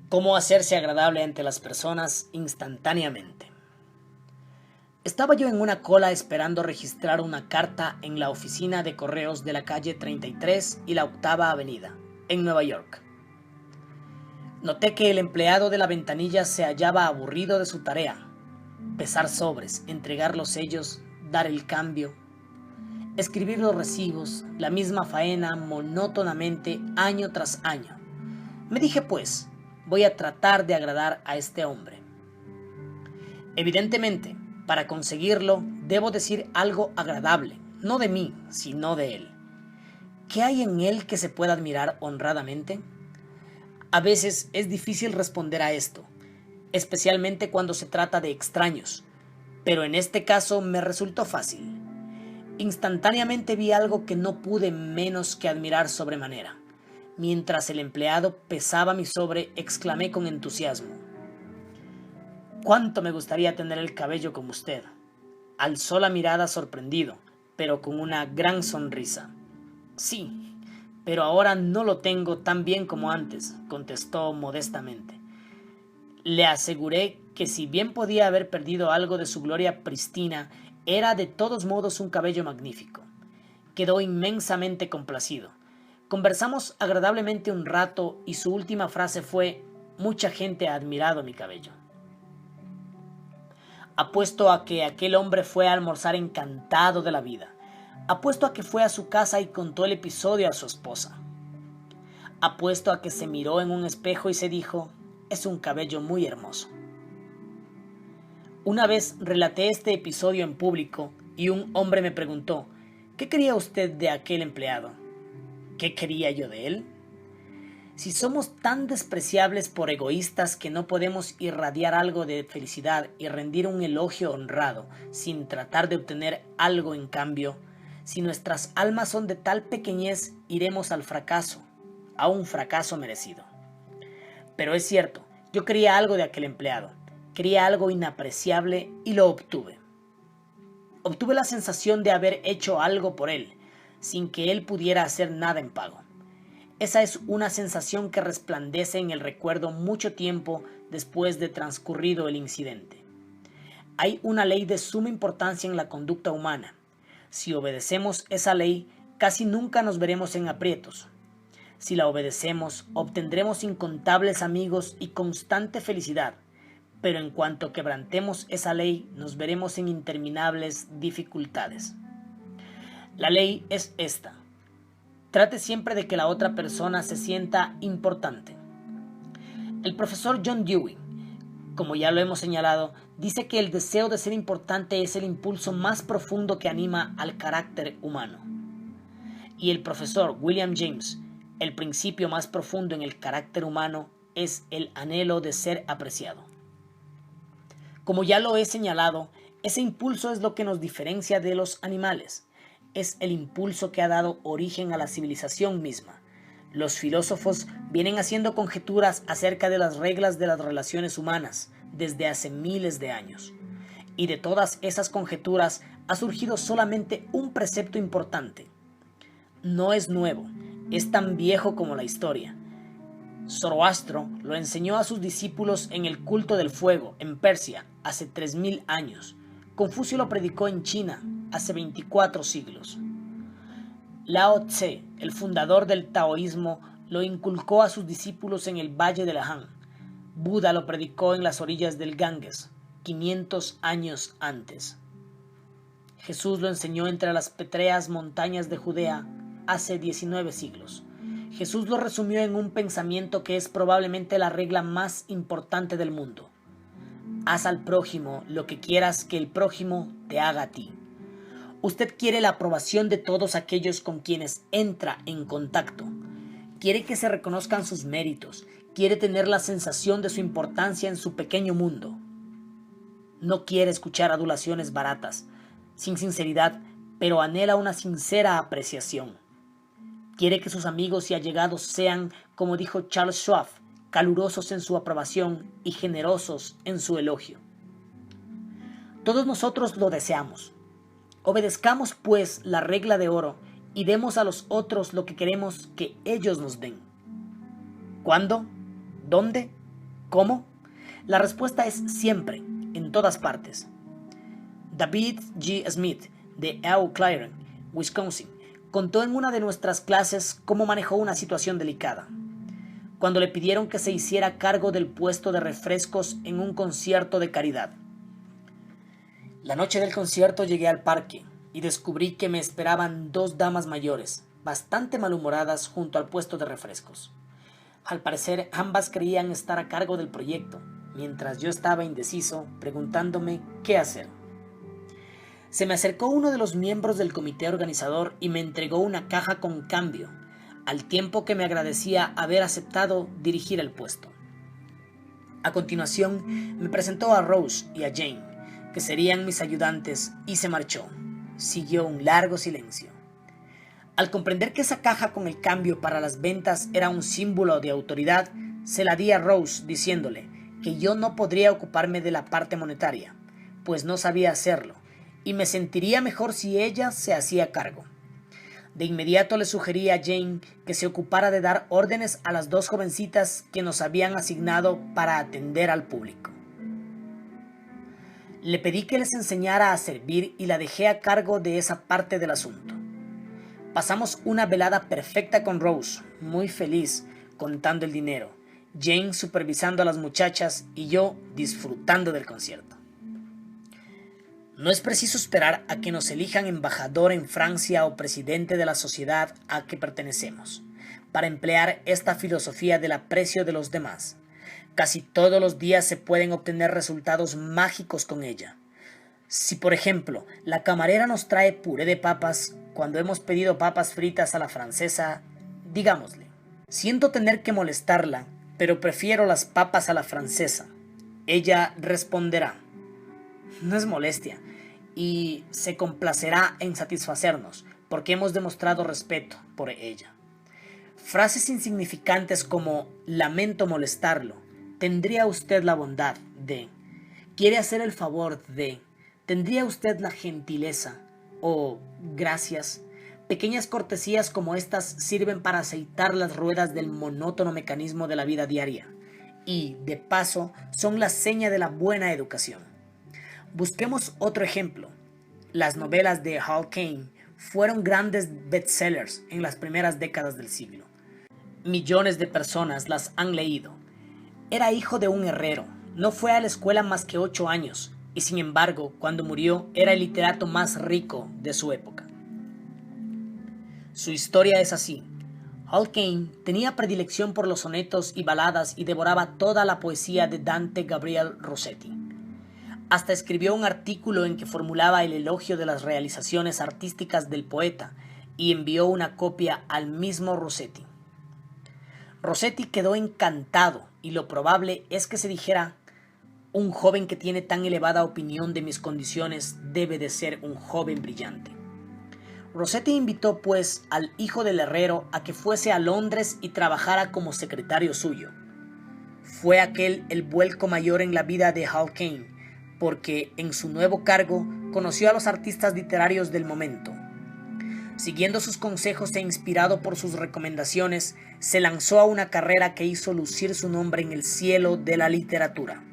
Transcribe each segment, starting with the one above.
Cómo hacerse agradable ante las personas instantáneamente. Estaba yo en una cola esperando registrar una carta en la oficina de correos de la calle 33 y la Octava Avenida, en Nueva York. Noté que el empleado de la ventanilla se hallaba aburrido de su tarea: pesar sobres, entregar los sellos, dar el cambio, escribir los recibos, la misma faena monótonamente año tras año. Me dije, pues, voy a tratar de agradar a este hombre. Evidentemente, para conseguirlo, debo decir algo agradable, no de mí, sino de él. ¿Qué hay en él que se pueda admirar honradamente? A veces es difícil responder a esto, especialmente cuando se trata de extraños, pero en este caso me resultó fácil. Instantáneamente vi algo que no pude menos que admirar sobremanera. Mientras el empleado pesaba mi sobre, exclamé con entusiasmo: «¡Cuánto me gustaría tener el cabello como usted!». Alzó la mirada sorprendido, pero con una gran sonrisa. «Sí, pero ahora no lo tengo tan bien como antes», contestó modestamente. Le aseguré que si bien podía haber perdido algo de su gloria prístina, era de todos modos un cabello magnífico. Quedó inmensamente complacido. Conversamos agradablemente un rato y su última frase fue: «Mucha gente ha admirado mi cabello». Apuesto a que aquel hombre fue a almorzar encantado de la vida. Apuesto a que fue a su casa y contó el episodio a su esposa. Apuesto a que se miró en un espejo y se dijo: «Es un cabello muy hermoso». Una vez relaté este episodio en público y un hombre me preguntó: «¿Qué quería usted de aquel empleado?». ¿Qué quería yo de él? Si somos tan despreciables por egoístas que no podemos irradiar algo de felicidad y rendir un elogio honrado sin tratar de obtener algo en cambio, si nuestras almas son de tal pequeñez, iremos al fracaso, a un fracaso merecido. Pero es cierto, yo quería algo de aquel empleado, quería algo inapreciable y lo obtuve. Obtuve la sensación de haber hecho algo por él, sin que él pudiera hacer nada en pago. Esa es una sensación que resplandece en el recuerdo mucho tiempo después de transcurrido el incidente. Hay una ley de suma importancia en la conducta humana. Si obedecemos esa ley, casi nunca nos veremos en aprietos. Si la obedecemos, obtendremos incontables amigos y constante felicidad, pero en cuanto quebrantemos esa ley, nos veremos en interminables dificultades. La ley es esta: trate siempre de que la otra persona se sienta importante. El profesor John Dewey, como ya lo hemos señalado, dice que el deseo de ser importante es el impulso más profundo que anima al carácter humano. Y el profesor William James: el principio más profundo en el carácter humano es el anhelo de ser apreciado. Como ya lo he señalado, ese impulso es lo que nos diferencia de los animales. Es el impulso que ha dado origen a la civilización misma. Los filósofos vienen haciendo conjeturas acerca de las reglas de las relaciones humanas desde hace miles de años. Y de todas esas conjeturas ha surgido solamente un precepto importante. No es nuevo, es tan viejo como la historia. Zoroastro lo enseñó a sus discípulos en el culto del fuego, en Persia, hace 3000 años. Confucio lo predicó en China, hace 24 siglos. Lao Tse, el fundador del taoísmo, lo inculcó a sus discípulos en el valle de Han. Buda lo predicó en las orillas del Ganges, 500 años antes. Jesús lo enseñó entre las petreas montañas de Judea, hace 19 siglos. Jesús lo resumió en un pensamiento que es probablemente la regla más importante del mundo: haz al prójimo lo que quieras que el prójimo te haga a ti. Usted quiere la aprobación de todos aquellos con quienes entra en contacto. Quiere que se reconozcan sus méritos. Quiere tener la sensación de su importancia en su pequeño mundo. No quiere escuchar adulaciones baratas, sin sinceridad, pero anhela una sincera apreciación. Quiere que sus amigos y allegados sean, como dijo Charles Schwab, calurosos en su aprobación y generosos en su elogio. Todos nosotros lo deseamos. Obedezcamos, pues, la regla de oro y demos a los otros lo que queremos que ellos nos den. ¿Cuándo? ¿Dónde? ¿Cómo? La respuesta es siempre, en todas partes. David G. Smith, de Eau Claire, Wisconsin, contó en una de nuestras clases cómo manejó una situación delicada. Cuando le pidieron que se hiciera cargo del puesto de refrescos en un concierto de caridad. La noche del concierto llegué al parque y descubrí que me esperaban 2 damas mayores, bastante malhumoradas, junto al puesto de refrescos. Al parecer, ambas creían estar a cargo del proyecto, mientras yo estaba indeciso, preguntándome qué hacer. Se me acercó uno de los miembros del comité organizador y me entregó una caja con cambio, al tiempo que me agradecía haber aceptado dirigir el puesto. A continuación, me presentó a Rose y a Jane, que serían mis ayudantes, y se marchó. Siguió un largo silencio. Al comprender que esa caja con el cambio para las ventas era un símbolo de autoridad, se la di a Rose diciéndole que yo no podría ocuparme de la parte monetaria, pues no sabía hacerlo, y me sentiría mejor si ella se hacía cargo. De inmediato le sugerí a Jane que se ocupara de dar órdenes a las 2 jovencitas que nos habían asignado para atender al público. Le pedí que les enseñara a servir y la dejé a cargo de esa parte del asunto. Pasamos una velada perfecta con Rose, muy feliz, contando el dinero, Jane supervisando a las muchachas y yo disfrutando del concierto. No es preciso esperar a que nos elijan embajador en Francia o presidente de la sociedad a que pertenecemos, para emplear esta filosofía del aprecio de los demás. Casi todos los días se pueden obtener resultados mágicos con ella. Si, por ejemplo, la camarera nos trae puré de papas cuando hemos pedido papas fritas a la francesa, digámosle: siento tener que molestarla, pero prefiero las papas a la francesa. Ella responderá: no es molestia, y se complacerá en satisfacernos, porque hemos demostrado respeto por ella. Frases insignificantes como lamento molestarlo, tendría usted la bondad de, quiere hacer el favor de, tendría usted la gentileza o gracias. Pequeñas cortesías como estas sirven para aceitar las ruedas del monótono mecanismo de la vida diaria y, de paso, son la seña de la buena educación. Busquemos otro ejemplo. Las novelas de Hal Caine fueron grandes bestsellers en las primeras décadas del siglo. Millones de personas las han leído. Era hijo de un herrero, no fue a la escuela más que 8 años, y sin embargo, cuando murió, era el literato más rico de su época. Su historia es así. Hal Caine tenía predilección por los sonetos y baladas y devoraba toda la poesía de Dante Gabriel Rossetti. Hasta escribió un artículo en que formulaba el elogio de las realizaciones artísticas del poeta y envió una copia al mismo Rossetti. Rossetti quedó encantado y lo probable es que se dijera: un joven que tiene tan elevada opinión de mis condiciones debe de ser un joven brillante. Rossetti invitó pues al hijo del herrero a que fuese a Londres y trabajara como secretario suyo. Fue aquel el vuelco mayor en la vida de Hal Caine, porque en su nuevo cargo conoció a los artistas literarios del momento. Siguiendo sus consejos e inspirado por sus recomendaciones, se lanzó a una carrera que hizo lucir su nombre en el cielo de la literatura.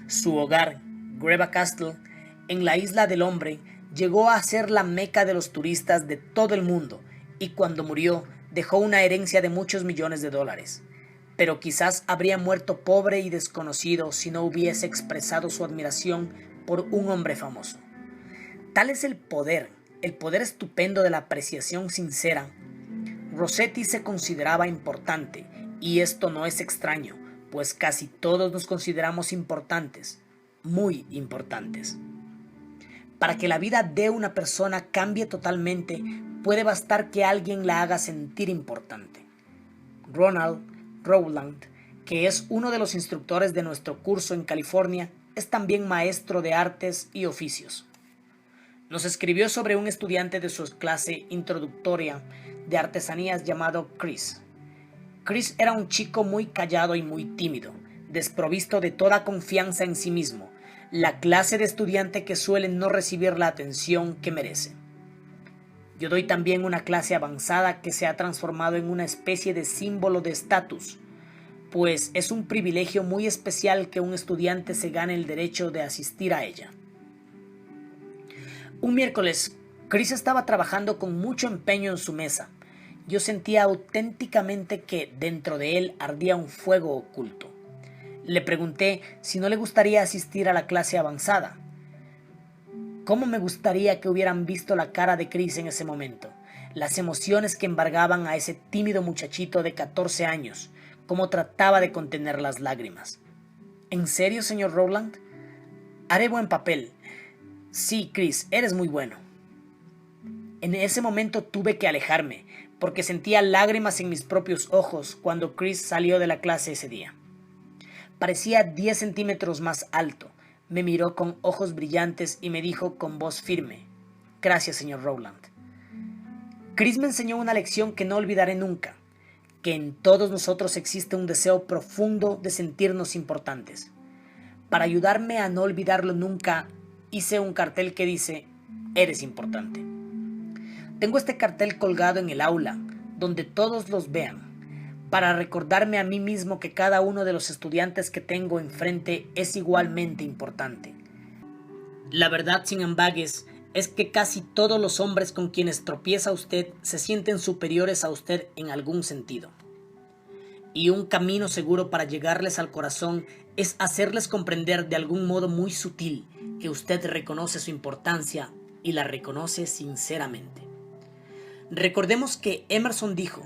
Su hogar, Greba Castle, en la Isla del Hombre, llegó a ser la meca de los turistas de todo el mundo y cuando murió dejó una herencia de muchos millones de dólares. Pero quizás habría muerto pobre y desconocido si no hubiese expresado su admiración por un hombre famoso. Tal es el poder estupendo de la apreciación sincera. Rossetti se consideraba importante, y esto no es extraño, pues casi todos nos consideramos importantes, muy importantes. Para que la vida de una persona cambie totalmente, puede bastar que alguien la haga sentir importante. Ronald Rowland, que es uno de los instructores de nuestro curso en California, es también maestro de artes y oficios. Nos escribió sobre un estudiante de su clase introductoria de artesanías llamado Chris. Chris era un chico muy callado y muy tímido, desprovisto de toda confianza en sí mismo, la clase de estudiante que suele no recibir la atención que merece. Yo doy también una clase avanzada que se ha transformado en una especie de símbolo de estatus. pues es un privilegio muy especial que un estudiante se gane el derecho de asistir a ella. Un miércoles, Chris estaba trabajando con mucho empeño en su mesa. Yo sentía auténticamente que dentro de él ardía un fuego oculto. Le pregunté si no le gustaría asistir a la clase avanzada. ¿Cómo me gustaría que hubieran visto la cara de Chris en ese momento? Las emociones que embargaban a ese tímido muchachito de 14 años, cómo trataba de contener las lágrimas. ¿En serio, señor Rowland? Haré buen papel. Sí, Chris, eres muy bueno. En ese momento tuve que alejarme, porque sentía lágrimas en mis propios ojos cuando Chris salió de la clase ese día. Parecía 10 centímetros más alto. Me miró con ojos brillantes y me dijo con voz firme: «Gracias, señor Rowland». Chris me enseñó una lección que no olvidaré nunca, que en todos nosotros existe un deseo profundo de sentirnos importantes. Para ayudarme a no olvidarlo nunca, hice un cartel que dice: «Eres importante». Tengo este cartel colgado en el aula, donde todos los vean, para recordarme a mí mismo que cada uno de los estudiantes que tengo enfrente es igualmente importante. La verdad, sin embargo, es que casi todos los hombres con quienes tropieza usted se sienten superiores a usted en algún sentido. Y un camino seguro para llegarles al corazón es hacerles comprender de algún modo muy sutil que usted reconoce su importancia y la reconoce sinceramente. Recordemos que Emerson dijo: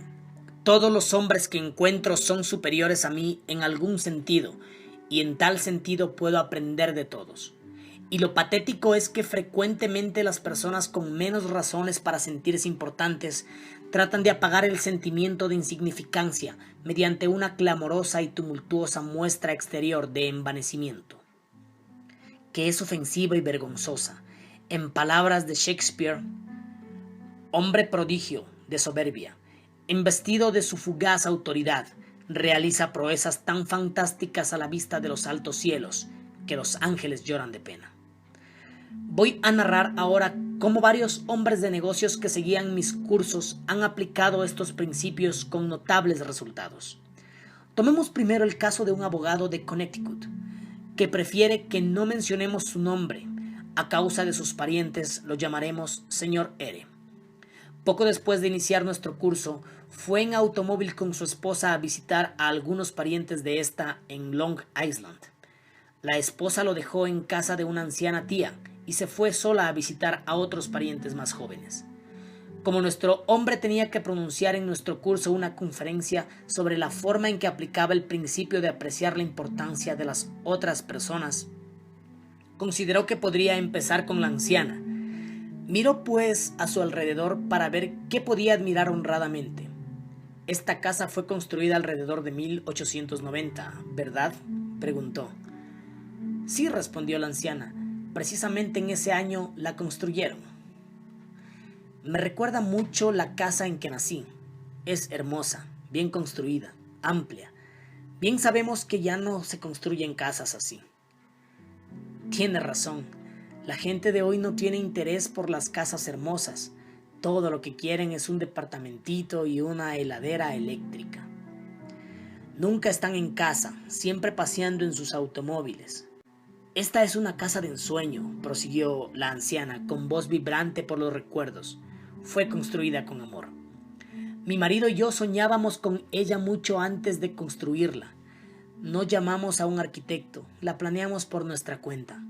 «Todos los hombres que encuentro son superiores a mí en algún sentido, y en tal sentido puedo aprender de todos». Y lo patético es que frecuentemente las personas con menos razones para sentirse importantes tratan de apagar el sentimiento de insignificancia mediante una clamorosa y tumultuosa muestra exterior de envanecimiento, que es ofensiva y vergonzosa. En palabras de Shakespeare: «Hombre prodigio de soberbia, investido de su fugaz autoridad, realiza proezas tan fantásticas a la vista de los altos cielos que los ángeles lloran de pena». Voy a narrar ahora cómo varios hombres de negocios que seguían mis cursos han aplicado estos principios con notables resultados. Tomemos primero el caso de un abogado de Connecticut, que prefiere que no mencionemos su nombre. A causa de sus parientes lo llamaremos señor R. Poco después de iniciar nuestro curso, fue en automóvil con su esposa a visitar a algunos parientes de esta en Long Island. La esposa lo dejó en casa de una anciana tía y se fue sola a visitar a otros parientes más jóvenes. Como nuestro hombre tenía que pronunciar en nuestro curso una conferencia sobre la forma en que aplicaba el principio de apreciar la importancia de las otras personas, consideró que podría empezar con la anciana. Miró pues a su alrededor para ver qué podía admirar honradamente. «Esta casa fue construida alrededor de 1890, ¿verdad?», preguntó. «Sí», respondió la anciana, «precisamente en ese año la construyeron». «Me recuerda mucho la casa en que nací. Es hermosa, bien construida, amplia. Bien sabemos que ya no se construyen casas así». «Tiene razón. La gente de hoy no tiene interés por las casas hermosas. Todo lo que quieren es un departamentito y una heladera eléctrica. Nunca están en casa, siempre paseando en sus automóviles». «Esta es una casa de ensueño», prosiguió la anciana con voz vibrante por los recuerdos. «Fue construida con amor. Mi marido y yo soñábamos con ella mucho antes de construirla. No llamamos a un arquitecto, la planeamos por nuestra cuenta».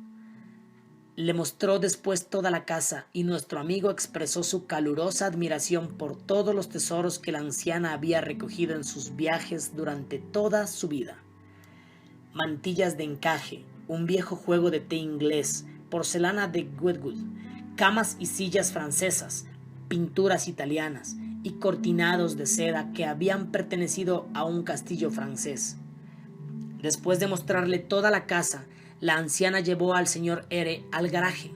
Le mostró después toda la casa y nuestro amigo expresó su calurosa admiración por todos los tesoros que la anciana había recogido en sus viajes durante toda su vida. Mantillas de encaje, un viejo juego de té inglés, porcelana de Wedgwood, camas y sillas francesas, pinturas italianas y cortinados de seda que habían pertenecido a un castillo francés. Después de mostrarle toda la casa, la anciana llevó al señor R. al garaje.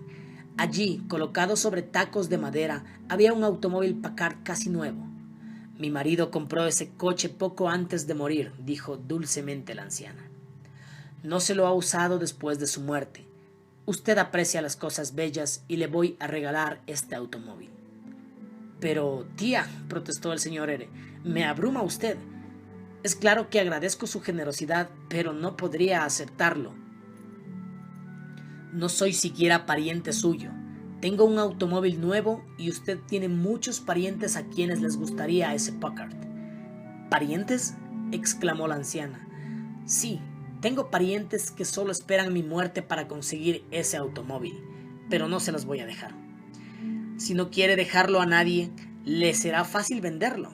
Allí, colocado sobre tacos de madera, había un automóvil Packard casi nuevo. «Mi marido compró ese coche poco antes de morir», dijo dulcemente la anciana. «No se lo ha usado después de su muerte. Usted aprecia las cosas bellas y le voy a regalar este automóvil». «Pero, tía», protestó el señor R., «me abruma usted». Es claro que agradezco su generosidad, pero no podría aceptarlo. No soy siquiera pariente suyo. Tengo un automóvil nuevo y usted tiene muchos parientes a quienes les gustaría ese Packard. ¿Parientes?, exclamó la anciana. Sí, tengo parientes que solo esperan mi muerte para conseguir ese automóvil, pero no se los voy a dejar. Si no quiere dejarlo a nadie, le será fácil venderlo.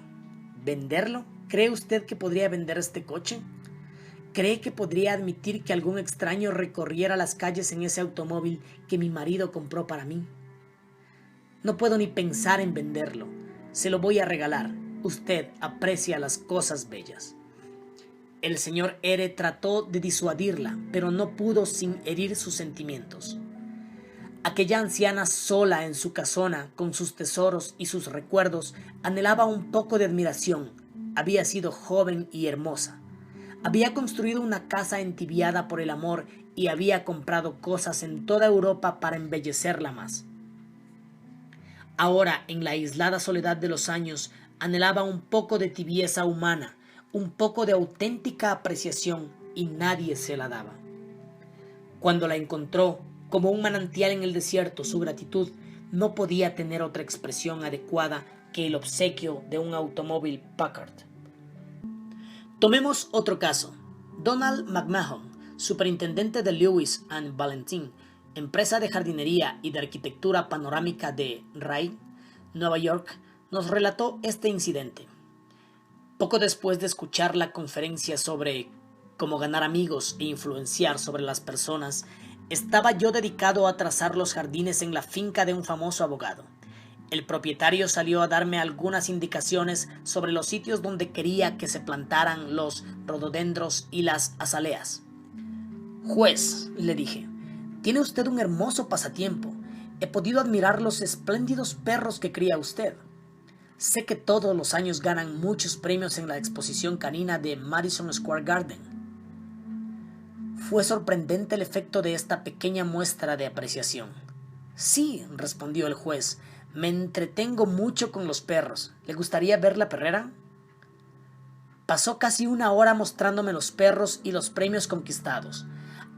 ¿Venderlo? ¿Cree usted que podría vender este coche? ¿Cree que podría admitir que algún extraño recorriera las calles en ese automóvil que mi marido compró para mí? No puedo ni pensar en venderlo. Se lo voy a regalar. Usted aprecia las cosas bellas. El señor R. trató de disuadirla, pero no pudo sin herir sus sentimientos. Aquella anciana sola en su casona, con sus tesoros y sus recuerdos, anhelaba un poco de admiración. Había sido joven y hermosa. Había construido una casa entibiada por el amor y había comprado cosas en toda Europa para embellecerla más. Ahora, en la aislada soledad de los años, anhelaba un poco de tibieza humana, un poco de auténtica apreciación, y nadie se la daba. Cuando la encontró, como un manantial en el desierto, su gratitud no podía tener otra expresión adecuada que el obsequio de un automóvil Packard. Tomemos otro caso. Donald McMahon, superintendente de Lewis and Valentin, empresa de jardinería y de arquitectura panorámica de Rye, Nueva York, nos relató este incidente. Poco después de escuchar la conferencia sobre cómo ganar amigos e influenciar sobre las personas, estaba yo dedicado a trazar los jardines en la finca de un famoso abogado. El propietario salió a darme algunas indicaciones sobre los sitios donde quería que se plantaran los rododendros y las azaleas. «Juez», le dije, «tiene usted un hermoso pasatiempo. He podido admirar los espléndidos perros que cría usted. Sé que todos los años ganan muchos premios en la exposición canina de Madison Square Garden». Fue sorprendente el efecto de esta pequeña muestra de apreciación. «Sí», respondió el juez, «me entretengo mucho con los perros. ¿Le gustaría ver la perrera?». Pasó casi una hora mostrándome los perros y los premios conquistados.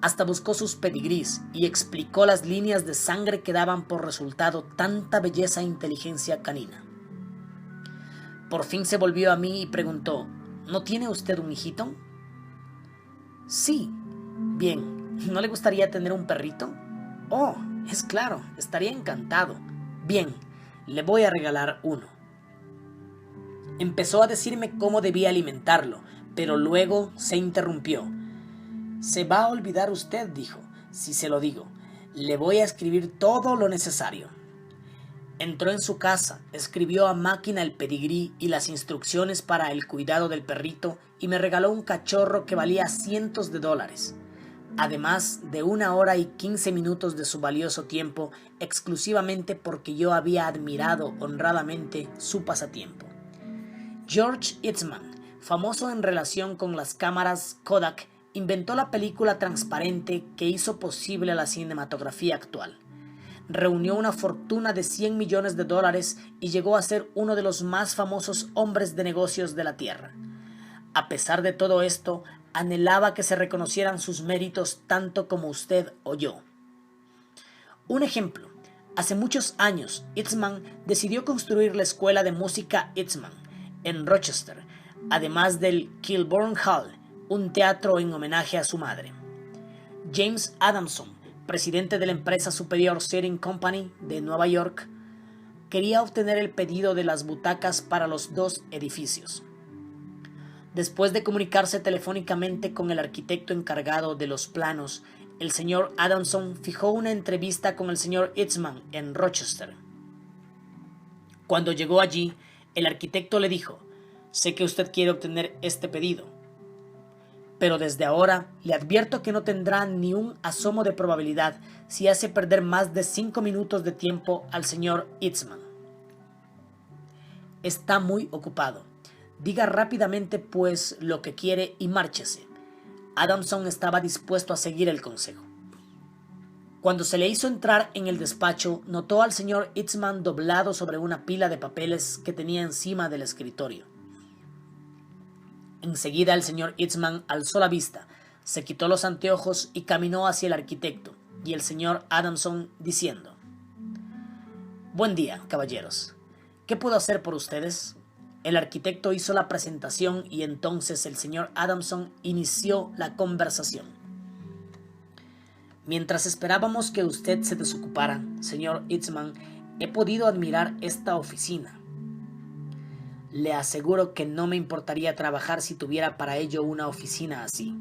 Hasta buscó sus pedigrís y explicó las líneas de sangre que daban por resultado tanta belleza e inteligencia canina. Por fin se volvió a mí y preguntó, «¿No tiene usted un hijito?». «Sí». «Bien, ¿no le gustaría tener un perrito?». «Oh, es claro, estaría encantado». «Bien, le voy a regalar uno». Empezó a decirme cómo debía alimentarlo, pero luego se interrumpió. «Se va a olvidar usted», dijo, «si se lo digo. Le voy a escribir todo lo necesario». Entró en su casa, escribió a máquina el pedigrí y las instrucciones para el cuidado del perrito y me regaló un cachorro que valía cientos de dólares, además de 1 hora y 15 minutos de su valioso tiempo, exclusivamente porque yo había admirado honradamente su pasatiempo. George Eastman, famoso en relación con las cámaras Kodak, inventó la película transparente que hizo posible la cinematografía actual. Reunió una fortuna de $100 millones y llegó a ser uno de los más famosos hombres de negocios de la Tierra. A pesar de todo esto, anhelaba que se reconocieran sus méritos tanto como usted o yo. Un ejemplo. Hace muchos años, Eastman decidió construir la escuela de música Eastman en Rochester, además del Kilbourne Hall, un teatro en homenaje a su madre. James Adamson, presidente de la empresa Superior Seating Company de Nueva York, quería obtener el pedido de las butacas para los 2 edificios. Después de comunicarse telefónicamente con el arquitecto encargado de los planos, el señor Adamson fijó una entrevista con el señor Eastman en Rochester. Cuando llegó allí, el arquitecto le dijo, «Sé que usted quiere obtener este pedido, pero desde ahora le advierto que no tendrá ni un asomo de probabilidad si hace perder más de 5 minutos de tiempo al señor Eastman. Está muy ocupado. Diga rápidamente pues lo que quiere y márchese». Adamson estaba dispuesto a seguir el consejo. Cuando se le hizo entrar en el despacho, notó al señor Eastman doblado sobre una pila de papeles que tenía encima del escritorio. Enseguida el señor Eastman alzó la vista, se quitó los anteojos y caminó hacia el arquitecto y el señor Adamson diciendo: «Buen día, caballeros. ¿Qué puedo hacer por ustedes?». El arquitecto hizo la presentación y entonces el señor Adamson inició la conversación. «Mientras esperábamos que usted se desocupara, señor Eastman, he podido admirar esta oficina. Le aseguro que no me importaría trabajar si tuviera para ello una oficina así.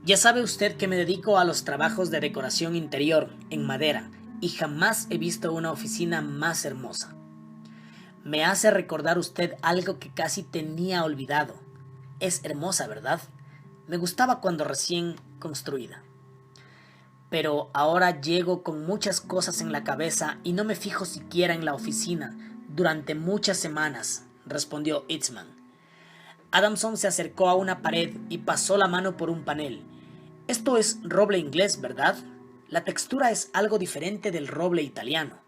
Ya sabe usted que me dedico a los trabajos de decoración interior en madera y jamás he visto una oficina más hermosa. Me hace recordar usted algo que casi tenía olvidado. Es hermosa, ¿verdad? Me gustaba cuando recién construida. Pero ahora llego con muchas cosas en la cabeza y no me fijo siquiera en la oficina durante muchas semanas», respondió Eastman. Adamson se acercó a una pared y pasó la mano por un panel. «Esto es roble inglés, ¿verdad? La textura es algo diferente del roble italiano».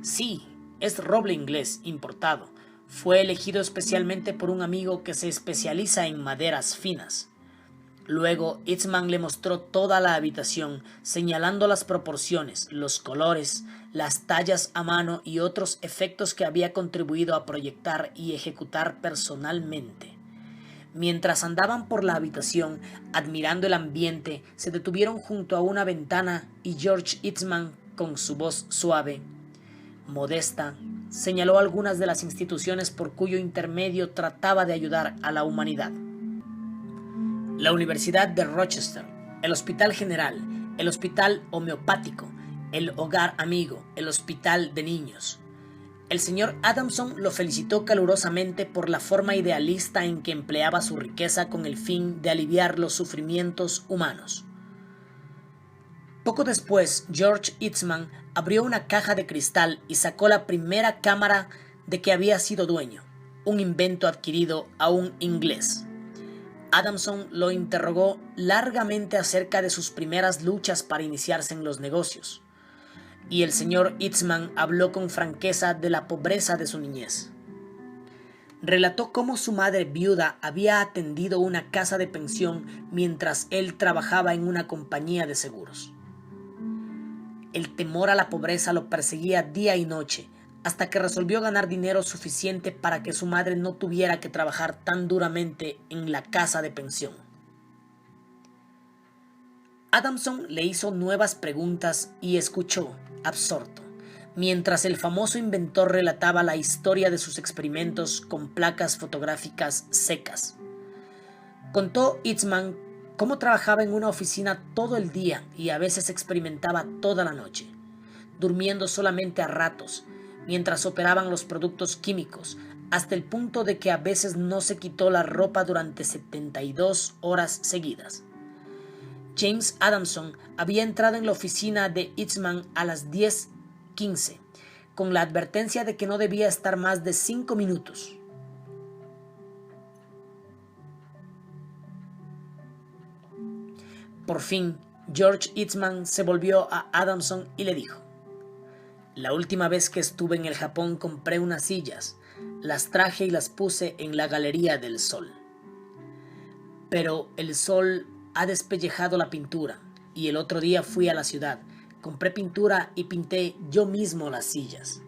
«Sí, es roble inglés importado. Fue elegido especialmente por un amigo que se especializa en maderas finas». Luego Eastman le mostró toda la habitación, señalando las proporciones, los colores, las tallas a mano y otros efectos que había contribuido a proyectar y ejecutar personalmente. Mientras andaban por la habitación, admirando el ambiente, se detuvieron junto a una ventana y George Eastman, con su voz suave, modesta, señaló algunas de las instituciones por cuyo intermedio trataba de ayudar a la humanidad. La Universidad de Rochester, el Hospital General, el Hospital Homeopático, el Hogar Amigo, el Hospital de Niños. El señor Adamson lo felicitó calurosamente por la forma idealista en que empleaba su riqueza con el fin de aliviar los sufrimientos humanos. Poco después, George Eastman abrió una caja de cristal y sacó la primera cámara de que había sido dueño, un invento adquirido a un inglés. Adamson lo interrogó largamente acerca de sus primeras luchas para iniciarse en los negocios, y el señor Eastman habló con franqueza de la pobreza de su niñez. Relató cómo su madre viuda había atendido una casa de pensión mientras él trabajaba en una compañía de seguros. El temor a la pobreza lo perseguía día y noche, hasta que resolvió ganar dinero suficiente para que su madre no tuviera que trabajar tan duramente en la casa de pensión. Adamson le hizo nuevas preguntas y escuchó, absorto, mientras el famoso inventor relataba la historia de sus experimentos con placas fotográficas secas. Contó Eastman cómo trabajaba en una oficina todo el día y a veces experimentaba toda la noche, durmiendo solamente a ratos, mientras operaban los productos químicos, hasta el punto de que a veces no se quitó la ropa durante 72 horas seguidas. James Adamson había entrado en la oficina de Eastman a las 10:15, con la advertencia de que no debía estar más de 5 minutos. Por fin, George Eastman se volvió a Adamson y le dijo: «La última vez que estuve en el Japón compré unas sillas, las traje y las puse en la Galería del Sol. Pero el sol ha despellejado la pintura y el otro día fui a la ciudad, compré pintura y pinté yo mismo las sillas.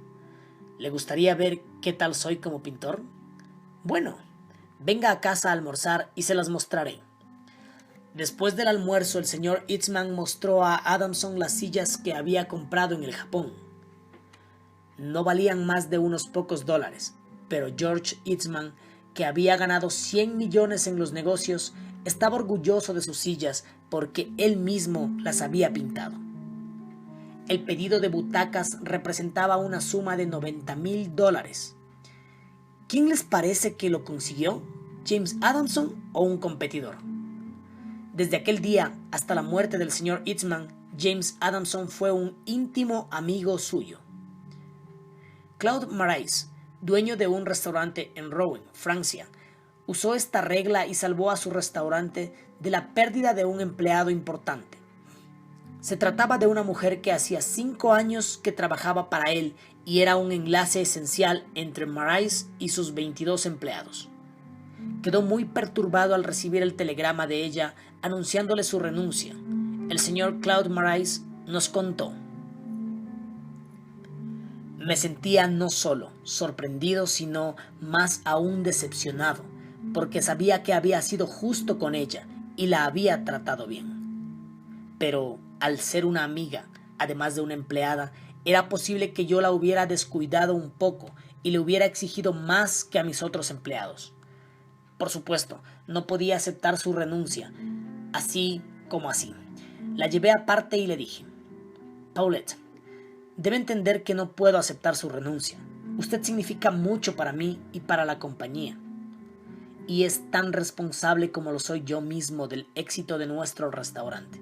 ¿Le gustaría ver qué tal soy como pintor? Bueno, venga a casa a almorzar y se las mostraré». Después del almuerzo, el señor Eastman mostró a Adamson las sillas que había comprado en el Japón. No valían más de unos pocos dólares, pero George Eastman, que había ganado 100 millones en los negocios, estaba orgulloso de sus sillas porque él mismo las había pintado. El pedido de butacas representaba una suma de $90,000. ¿Quién les parece que lo consiguió? ¿James Adamson o un competidor? Desde aquel día hasta la muerte del señor Eastman, James Adamson fue un íntimo amigo suyo. Claude Marais, dueño de un restaurante en Rouen, Francia, usó esta regla y salvó a su restaurante de la pérdida de un empleado importante. Se trataba de una mujer que hacía 5 años que trabajaba para él y era un enlace esencial entre Marais y sus 22 empleados. quedó muy perturbado al recibir el telegrama de ella anunciándole su renuncia. El señor Claude Marais nos contó: me sentía no solo sorprendido, sino más aún decepcionado, porque sabía que había sido justo con ella y la había tratado bien. Pero al ser una amiga, además de una empleada, era posible que yo la hubiera descuidado un poco y le hubiera exigido más que a mis otros empleados. Por supuesto, no podía aceptar su renuncia, así como así. La llevé aparte y le dije: Paulette, debe entender que no puedo aceptar su renuncia. Usted significa mucho para mí y para la compañía, y es tan responsable como lo soy yo mismo del éxito de nuestro restaurante.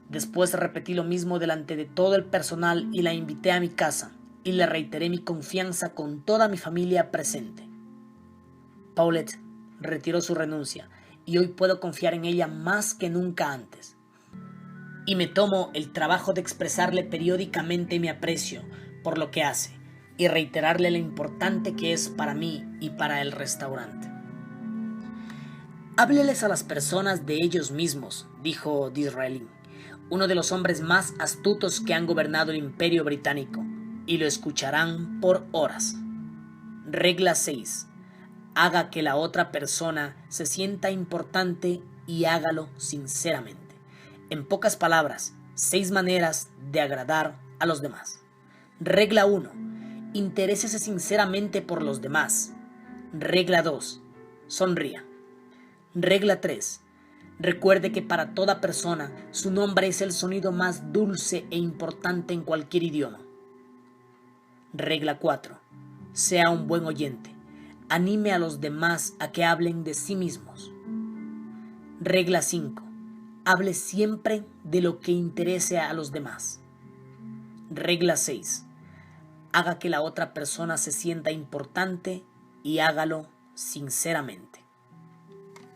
Después repetí lo mismo delante de todo el personal y la invité a mi casa y le reiteré mi confianza con toda mi familia presente. Paulette retiró su renuncia y hoy puedo confiar en ella más que nunca antes. Y me tomo el trabajo de expresarle periódicamente mi aprecio por lo que hace y reiterarle lo importante que es para mí y para el restaurante. Hábleles a las personas de ellos mismos, dijo Disraeli, uno de los hombres más astutos que han gobernado el Imperio Británico, y lo escucharán por horas. Regla 6. Haga que la otra persona se sienta importante y hágalo sinceramente. En pocas palabras, 6 maneras de agradar a los demás. Regla 1. Interésese sinceramente por los demás. Regla 2. Sonría. Regla 3. Recuerde que para toda persona su nombre es el sonido más dulce e importante en cualquier idioma. Regla 4. Sea un buen oyente. Anime a los demás a que hablen de sí mismos. Regla 5. Hable siempre de lo que interese a los demás. Regla 6. Haga que la otra persona se sienta importante y hágalo sinceramente.